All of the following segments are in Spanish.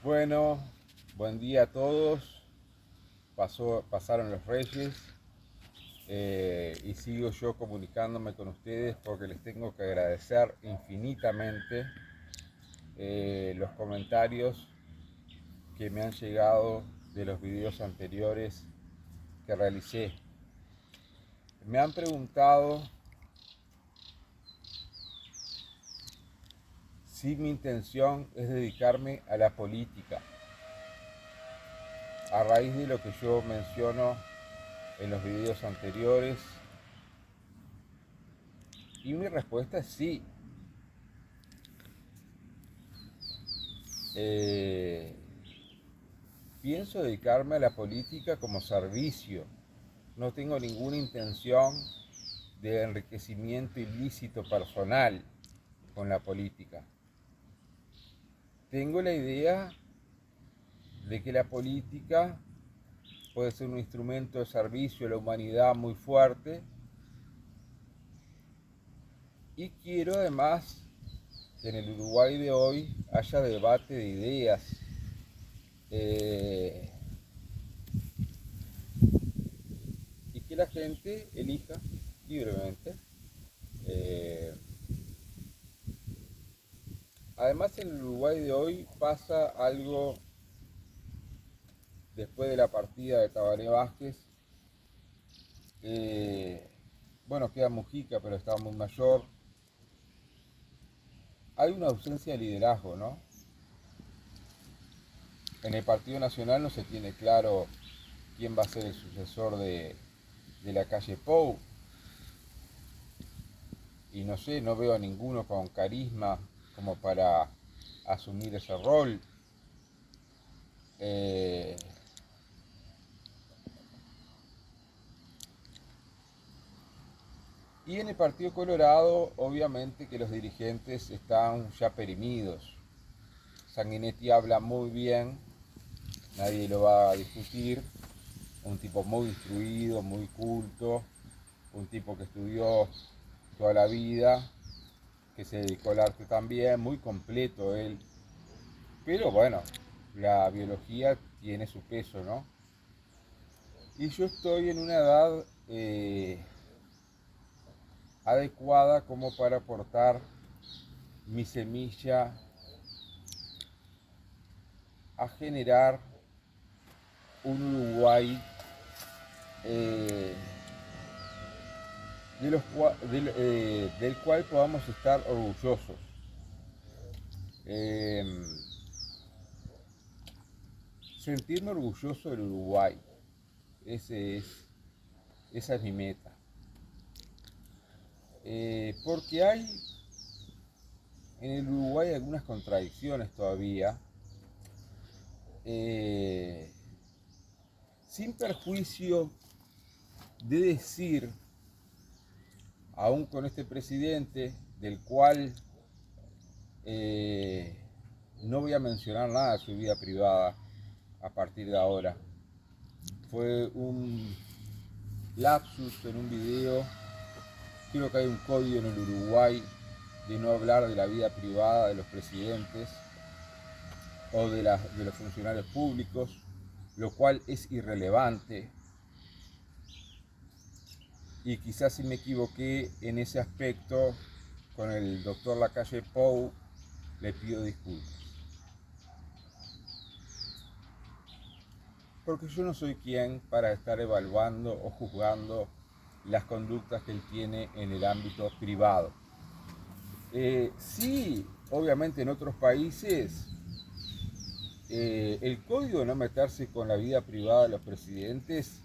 Bueno, buen día a todos. Pasaron los Reyes y sigo yo comunicándome con ustedes porque les tengo que agradecer infinitamente los comentarios que me han llegado de los videos anteriores que realicé. Me han preguntado si mi intención es dedicarme a la política a raíz de lo que yo menciono en los videos anteriores. Y mi respuesta es sí. Eh, Pienso dedicarme a la política como servicio. No tengo ninguna intención de enriquecimiento ilícito personal con la política. Tengo la idea de que la política puede ser un instrumento de servicio a la humanidad muy fuerte y quiero además que en el Uruguay de hoy haya debate de ideas, eh, y que la gente elija libremente. Eh, Además, en el Uruguay de hoy pasa algo después de la partida de Tabaré Vázquez. eh, bueno, queda Mujica, pero estaba muy mayor. Hay una ausencia de liderazgo, ¿no? En el Partido Nacional no se tiene claro quién va a ser el sucesor de la calle Pou. Y no sé, no veo a ninguno con carisma como para asumir ese rol. Eh, y en el Partido Colorado, obviamente que los dirigentes están ya perimidos. Sanguinetti habla muy bien, nadie lo va a discutir. Un tipo muy instruido, muy culto, un tipo que estudió toda la vida, que se dedicó al arte también, muy completo él. Pero bueno, la biología tiene su peso, ¿no? Y yo estoy en una edad adecuada como para aportar mi semilla a generar un Uruguay eh, del cual podamos estar orgullosos. Eh, Sentirme orgulloso del Uruguay, ese es, esa es mi meta. Porque hay en el Uruguay algunas contradicciones todavía, eh, sin perjuicio de decir, aún con este presidente, del cual eh, no voy a mencionar nada de su vida privada a partir de ahora. Fue un lapsus en un video. Creo que hay un código en el Uruguay de no hablar de la vida privada de los presidentes o de los funcionarios públicos, lo cual es irrelevante. Y quizás si me equivoqué en ese aspecto con el doctor Lacalle Pou, le pido disculpas. Porque yo no soy quien para estar evaluando o juzgando las conductas que él tiene en el ámbito privado. Sí, obviamente en otros países el código de no meterse con la vida privada de los presidentes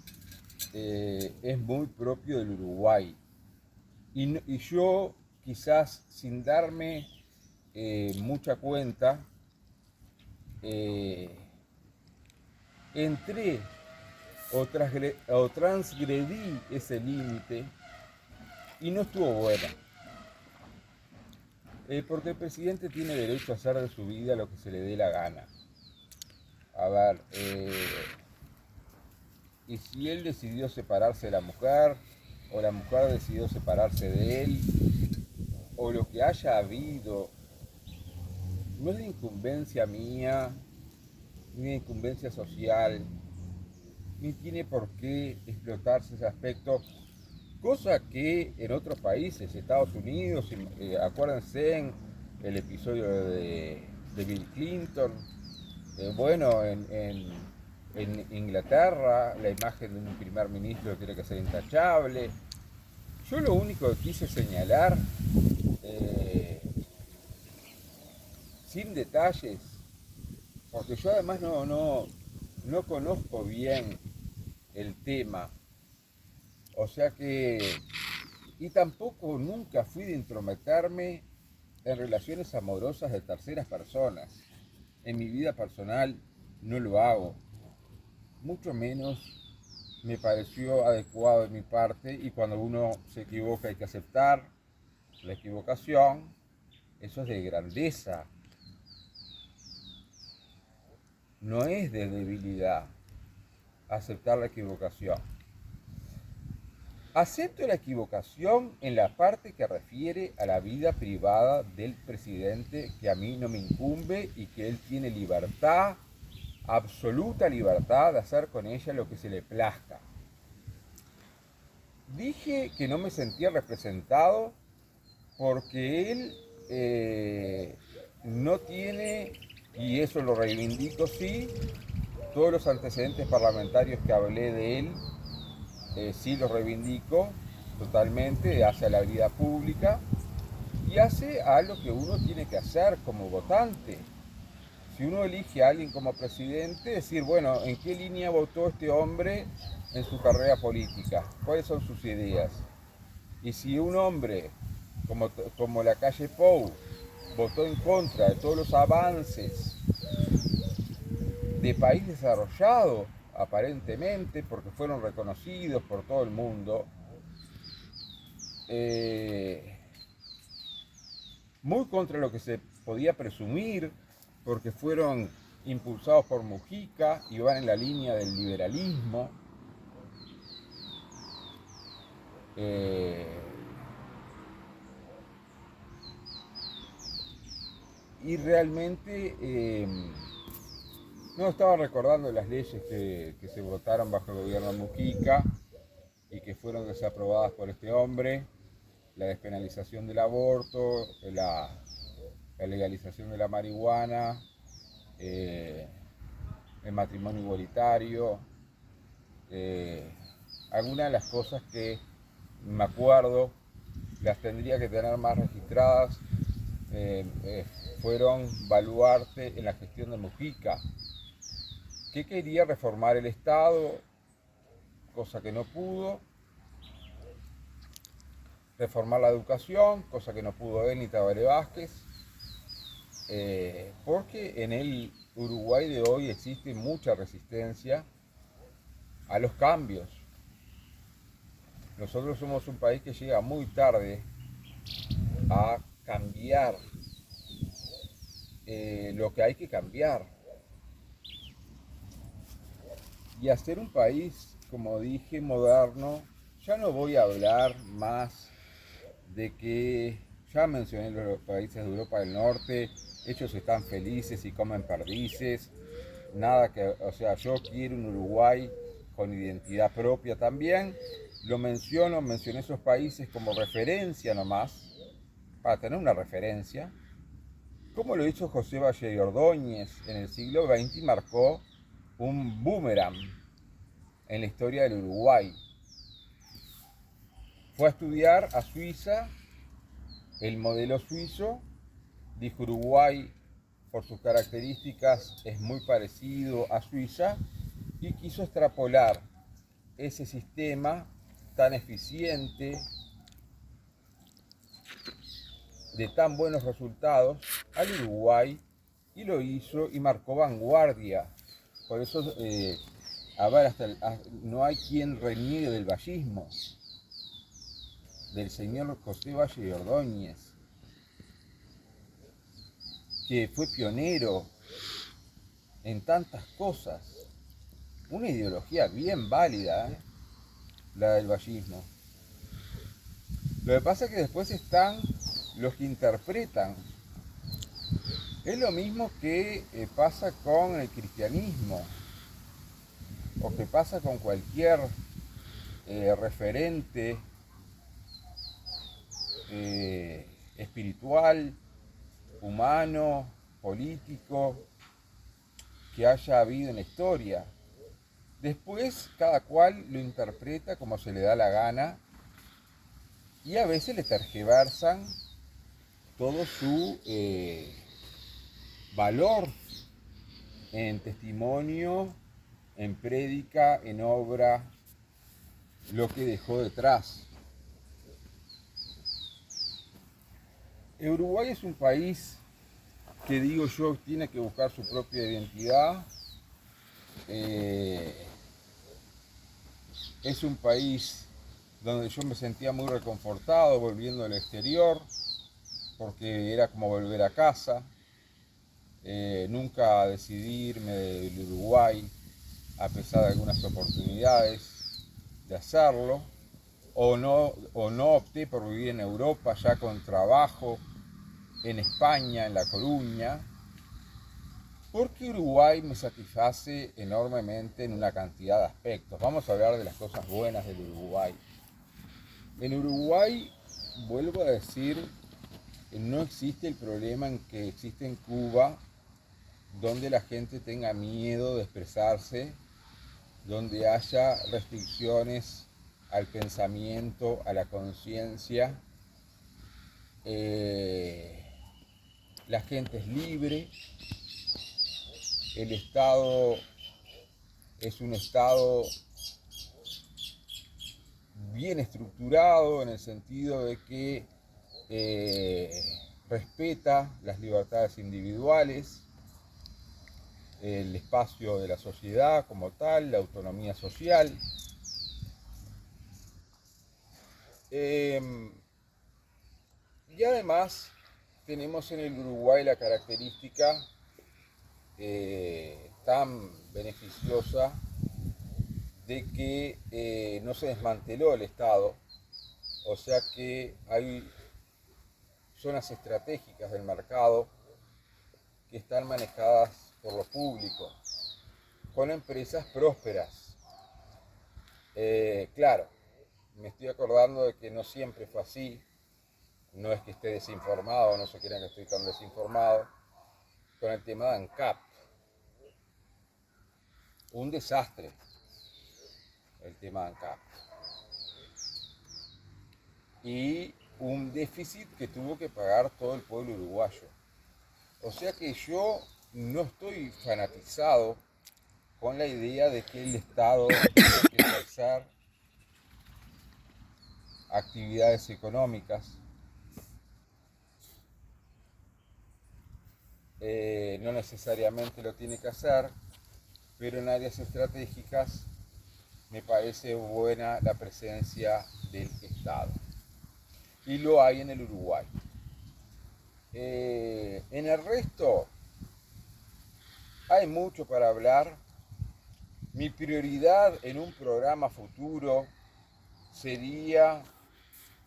es muy propio del Uruguay. Y yo quizás sin darme mucha cuenta, eh, entré o transgredí ese límite y no estuvo bueno. Porque el presidente tiene derecho a hacer de su vida lo que se le dé la gana. A ver, y si él decidió separarse de la mujer, o la mujer decidió separarse de él, o lo que haya habido, no es de incumbencia mía ni una incumbencia social, ni tiene por qué explotarse ese aspecto, cosa que en otros países, Estados Unidos, acuérdense en el episodio de Bill Clinton, bueno, en Inglaterra la imagen de un primer ministro tiene que ser intachable. Yo lo único que quise señalar, eh, sin detalles, porque yo además no conozco bien el tema, o sea que, y tampoco nunca fui de intrometerme en relaciones amorosas de terceras personas. En mi vida personal no lo hago, mucho menos me pareció adecuado de mi parte, y cuando uno se equivoca hay que aceptar la equivocación. Eso es de grandeza, no es de debilidad aceptar la equivocación. Acepto la equivocación en la parte que refiere a la vida privada del presidente, que a mí no me incumbe y que él tiene libertad, absoluta libertad de hacer con ella lo que se le plazca. Dije que no me sentía representado porque él no tiene, y eso lo reivindico, sí, todos los antecedentes parlamentarios que hablé de él, sí los reivindico totalmente hacia la vida pública y hace algo que uno tiene que hacer como votante. Si uno elige a alguien como presidente, decir, bueno, ¿en qué línea votó este hombre en su carrera política? ¿Cuáles son sus ideas? Y si un hombre como Lacalle Pou votó en contra de todos los avances de país desarrollado, aparentemente, porque fueron reconocidos por todo el mundo, muy contra lo que se podía presumir, porque fueron impulsados por Mujica y van en la línea del liberalismo. Y realmente no estaba recordando las leyes que se votaron bajo el gobierno de Mujica y que fueron desaprobadas por este hombre: la despenalización del aborto, la legalización de la marihuana, el matrimonio igualitario, algunas de las cosas que me acuerdo, las tendría que tener más registradas, fueron baluarte en la gestión de Mujica, que quería reformar el Estado, cosa que no pudo, reformar la educación, cosa que no pudo él ni Tabaré Vázquez, porque en el Uruguay de hoy existe mucha resistencia a los cambios. Nosotros somos un país que llega muy tarde a cambiar lo que hay que cambiar. Y hacer un país, como dije, moderno. Ya no voy a hablar más de que, ya mencioné los países de Europa del Norte, ellos están felices y comen perdices. Nada que, o sea, yo quiero un Uruguay con identidad propia también. Mencioné esos países como referencia nomás, para tener una referencia, como lo hizo José Valle de Ordóñez en el siglo XX y marcó un boomerang en la historia del Uruguay. Fue a estudiar a Suiza, el modelo suizo, dijo Uruguay por sus características es muy parecido a Suiza, y quiso extrapolar ese sistema tan eficiente, de tan buenos resultados, al Uruguay, y lo hizo y marcó vanguardia. Por eso, a ver, no hay quien reniegue del vallismo, del señor José Valle de Ordóñez, que fue pionero en tantas cosas. Una ideología bien válida, la del vallismo. Lo que pasa es que después están los que interpretan Es lo mismo que pasa con el cristianismo, o que pasa con cualquier referente espiritual, humano, político, que haya habido en la historia. Después cada cual lo interpreta como se le da la gana y a veces le tergiversan todo su valor en testimonio, en prédica, en obra, lo que dejó detrás. Uruguay es un país que, digo yo, tiene que buscar su propia identidad. Es un país donde yo me sentía muy reconfortado volviendo al exterior, porque era como volver a casa. Nunca decidí irme del Uruguay, a pesar de algunas oportunidades de hacerlo, o no opté por vivir en Europa ya con trabajo en España, en La Coruña, porque Uruguay me satisface enormemente en una cantidad de aspectos. Vamos a hablar de las cosas buenas del Uruguay. En Uruguay, vuelvo a decir, no existe el problema en que existe en Cuba, donde la gente tenga miedo de expresarse, donde haya restricciones al pensamiento, a la conciencia. La gente es libre, el Estado es un Estado bien estructurado en el sentido de que respeta las libertades individuales, el espacio de la sociedad como tal, la autonomía social. Y además tenemos en el Uruguay la característica tan beneficiosa de que no se desmanteló el Estado, o sea que hay zonas estratégicas del mercado que están manejadas por lo público, con empresas prósperas. Claro, me estoy acordando de que no siempre fue así, no es que esté desinformado, no se crean que estoy tan desinformado, con el tema de ANCAP. Un desastre el tema de ANCAP. Y un déficit que tuvo que pagar todo el pueblo uruguayo. O sea que yo no estoy fanatizado con la idea de que el Estado tiene que ejercer actividades económicas. No necesariamente lo tiene que hacer, pero en áreas estratégicas me parece buena la presencia del Estado. Y lo hay en el Uruguay. En el resto hay mucho para hablar. Mi prioridad en un programa futuro sería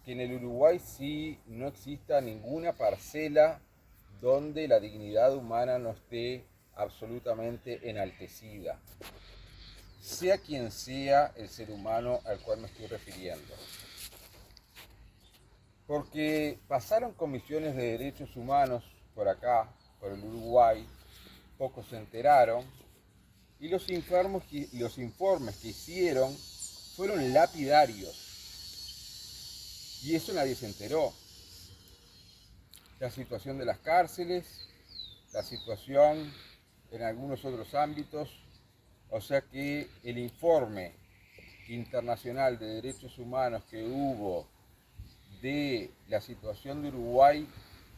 que en el Uruguay sí no exista ninguna parcela donde la dignidad humana no esté absolutamente enaltecida, sea quien sea el ser humano al cual me estoy refiriendo. Porque pasaron comisiones de derechos humanos por acá, por el Uruguay, pocos se enteraron, y los informes que hicieron fueron lapidarios. Y eso nadie se enteró. La situación de las cárceles, la situación en algunos otros ámbitos, o sea que el informe internacional de derechos humanos que hubo de la situación de Uruguay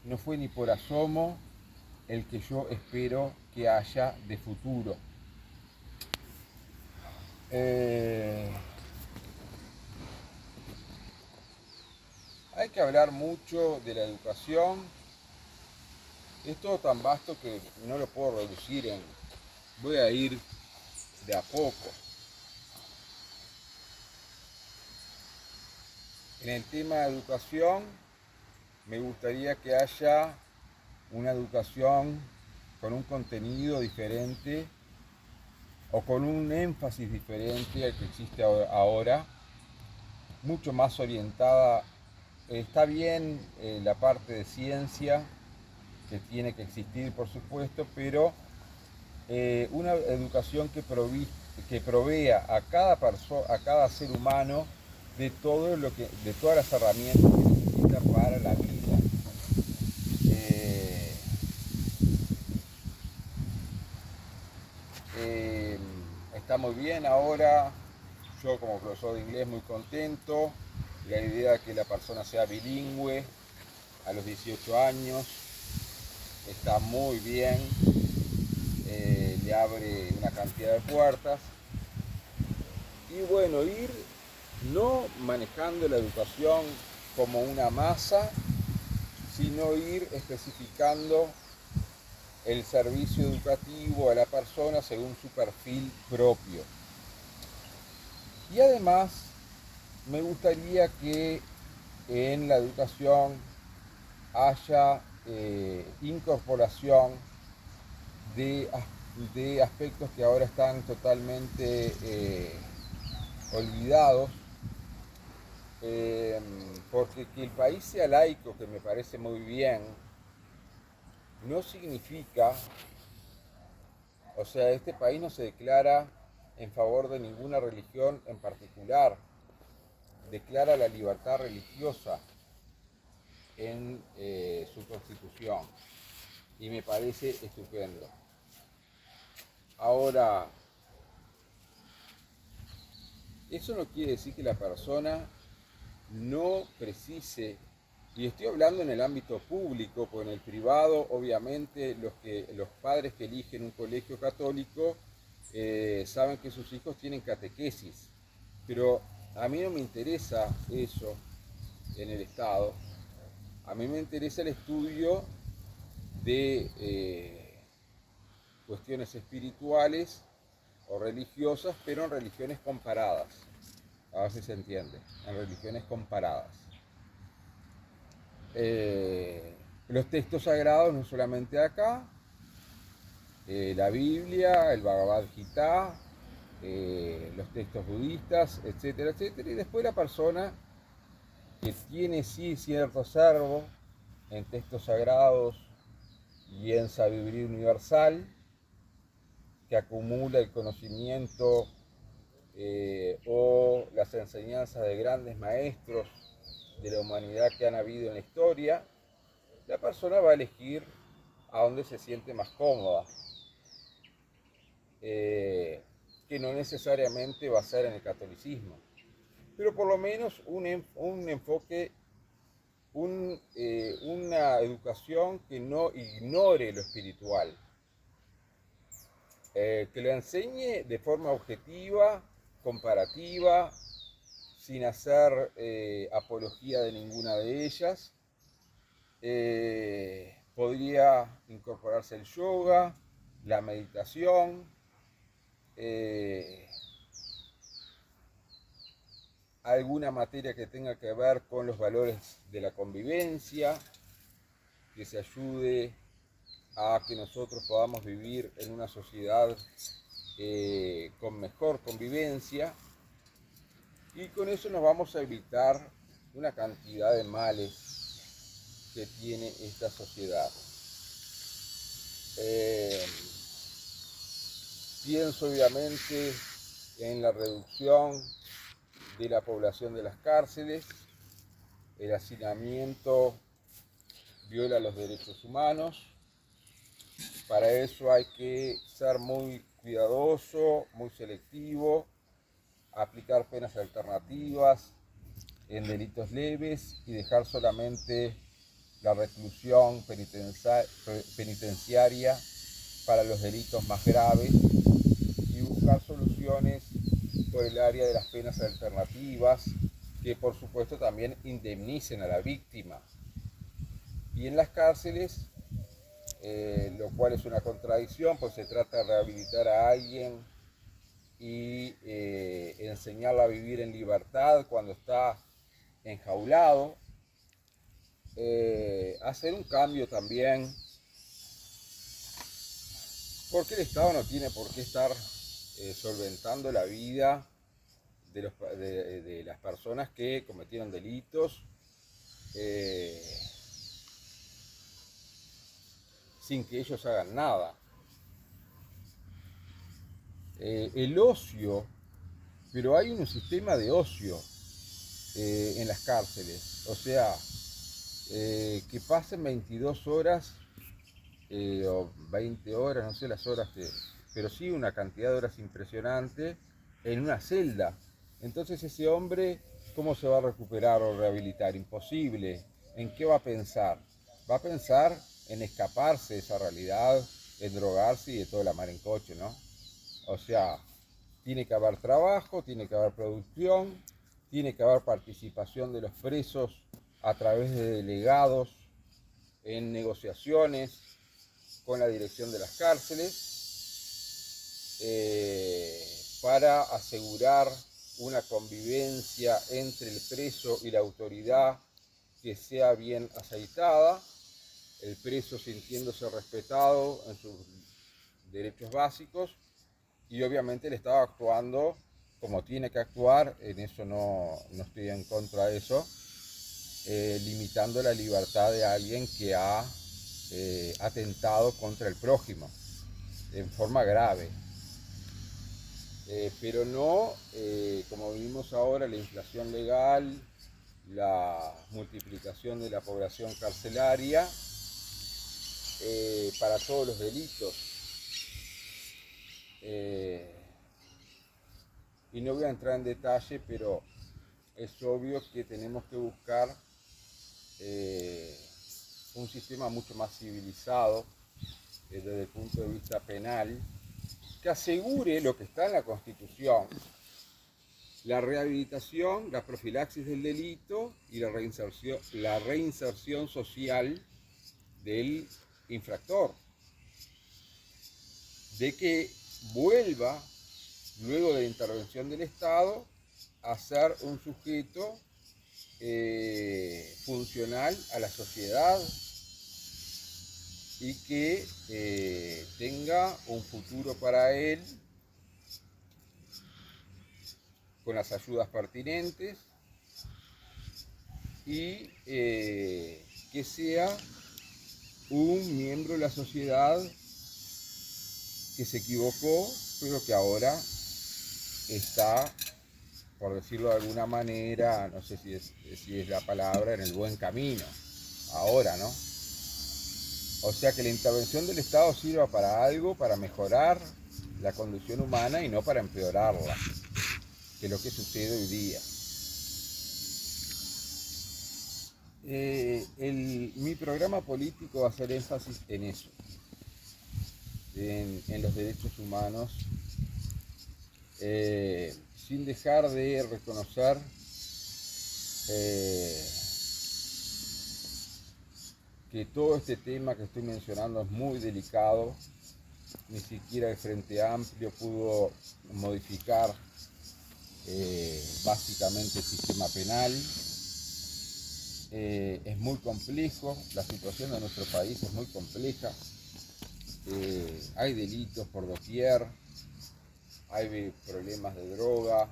no fue ni por asomo el que yo espero que haya de futuro. Hay que hablar mucho de la educación. Es todo tan vasto que no lo puedo reducir en... Voy a ir de a poco. En el tema de educación, me gustaría que haya una educación con un contenido diferente o con un énfasis diferente al que existe ahora, mucho más orientada. Está bien la parte de ciencia, que tiene que existir por supuesto, pero una educación que provea a cada persona, a cada ser humano de todo de todas las herramientas que necesita para la vida. Eh, eh, Está muy bien ahora, yo como profesor de inglés muy contento, la idea de que la persona sea bilingüe a los 18 años está muy bien, le abre una cantidad de puertas. Y bueno, ir no manejando la educación como una masa, sino ir especificando el servicio educativo a la persona según su perfil propio. Y además me gustaría que en la educación haya incorporación de, de aspectos que ahora están totalmente olvidados, porque que el país sea laico, que me parece muy bien, no significa, o sea, este país no se declara en favor de ninguna religión en particular, declara la libertad religiosa en su constitución y me parece estupendo. Ahora, eso no quiere decir que la persona no precise, y estoy hablando en el ámbito público, porque en el privado obviamente los padres que eligen un colegio católico saben que sus hijos tienen catequesis, pero a mí no me interesa eso en el Estado, a mí me interesa el estudio de cuestiones espirituales o religiosas, pero en religiones comparadas. A ver si se entiende, en religiones comparadas. Los textos sagrados, no solamente acá, la Biblia, el Bhagavad Gita, los textos budistas, etcétera, etcétera, y después la persona que tiene sí cierto acervo en textos sagrados y en sabiduría universal, que acumula el conocimiento o las enseñanzas de grandes maestros de la humanidad que han habido en la historia, la persona va a elegir a donde se siente más cómoda, que no necesariamente va a ser en el catolicismo, pero por lo menos un enfoque, una educación que no ignore lo espiritual, que lo enseñe de forma objetiva, comparativa, sin hacer apología de ninguna de ellas. Podría incorporarse el yoga, la meditación, alguna materia que tenga que ver con los valores de la convivencia, que se ayude a que nosotros podamos vivir en una sociedad con mejor convivencia, y con eso nos vamos a evitar una cantidad de males que tiene esta sociedad. Pienso obviamente en la reducción de la población de las cárceles. El hacinamiento viola los derechos humanos. Para eso hay que ser muy cuidadoso, muy selectivo, aplicar penas alternativas en delitos leves y dejar solamente la reclusión penitenciaria para los delitos más graves y buscar soluciones por el área de las penas alternativas que por supuesto también indemnicen a la víctima. Y en las cárceles, lo cual es una contradicción, pues se trata de rehabilitar a alguien y enseñarla a vivir en libertad cuando está enjaulado, hacer un cambio también Porque el Estado no tiene por qué estar solventando la vida de las personas que cometieron delitos eh, sin que ellos hagan nada. El ocio, pero hay un sistema de ocio en las cárceles, o sea, que pasen 22 horas o 20 horas, no sé las horas pero sí una cantidad de horas impresionante en una celda. Entonces ese hombre, ¿cómo se va a recuperar o rehabilitar? Imposible. ¿En qué va a pensar? Va a pensar en escaparse de esa realidad, en drogarse y de toda la mar en coche, ¿no? O sea, tiene que haber trabajo, tiene que haber producción, tiene que haber participación de los presos a través de delegados en negociaciones con la dirección de las cárceles para asegurar una convivencia entre el preso y la autoridad que sea bien aceitada, el preso sintiéndose respetado en sus derechos básicos y obviamente el Estado actuando como tiene que actuar, en eso no estoy en contra de eso, limitando la libertad de alguien que ha atentado contra el prójimo en forma grave. Pero no, como vimos ahora, la inflación legal, la multiplicación de la población carcelaria para todos los delitos. Y no voy a entrar en detalle, pero es obvio que tenemos que buscar un sistema mucho más civilizado desde el punto de vista penal, que asegure lo que está en la Constitución, la rehabilitación, la profilaxis del delito y la reinserción social del infractor, de que vuelva, luego de la intervención del Estado, a ser un sujeto funcional a la sociedad y que tenga un futuro para él con las ayudas pertinentes y que sea un miembro de la sociedad que se equivocó, pero que ahora está, por decirlo de alguna manera, no sé si es la palabra, en el buen camino, ahora, ¿no? O sea, que la intervención del Estado sirva para algo, para mejorar la condición humana y no para empeorarla, que es lo que sucede hoy día. Mi programa político va a hacer énfasis en eso, en los derechos humanos, sin dejar de reconocer que todo este tema que estoy mencionando es muy delicado. Ni siquiera el Frente Amplio pudo modificar básicamente el sistema penal. Es muy complejo, la situación de nuestro país es muy compleja. Hay delitos por doquier, hay problemas de droga,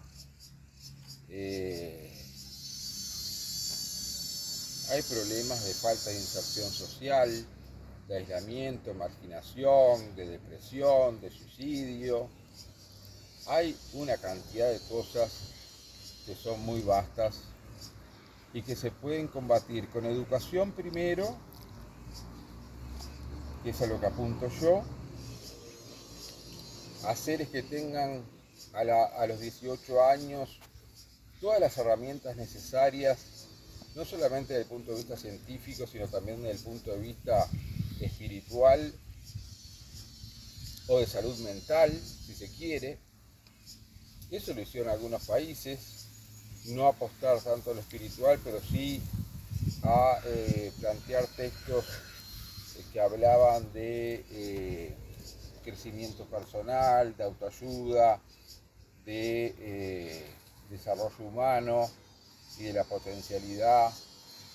hay problemas de falta de inserción social, de aislamiento, marginación, de depresión, de suicidio. Hay una cantidad de cosas que son muy vastas y que se pueden combatir con educación primero, que es a lo que apunto yo, hacer que tengan a los 18 años todas las herramientas necesarias, no solamente desde el punto de vista científico, sino también desde el punto de vista espiritual o de salud mental, si se quiere. Eso lo hicieron algunos países, no apostar tanto a lo espiritual, pero sí a plantear textos que hablaban de crecimiento personal, de autoayuda, de desarrollo humano y de la potencialidad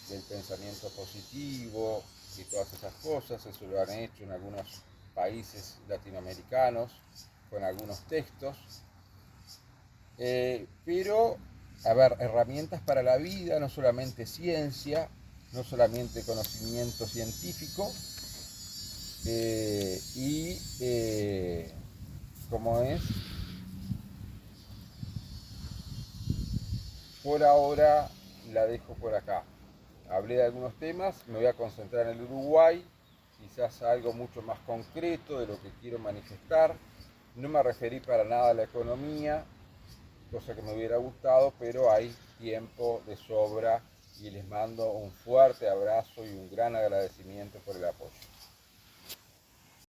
del pensamiento positivo y todas esas cosas. Eso lo han hecho en algunos países latinoamericanos con algunos textos. Pero, a ver, herramientas para la vida, no solamente ciencia, no solamente conocimiento científico, como es, por ahora la dejo por acá. Hablé de algunos temas, me voy a concentrar en el Uruguay, quizás algo mucho más concreto de lo que quiero manifestar. No me referí para nada a la economía, cosa que me hubiera gustado, pero hay tiempo de sobra y les mando un fuerte abrazo y un gran agradecimiento por el apoyo.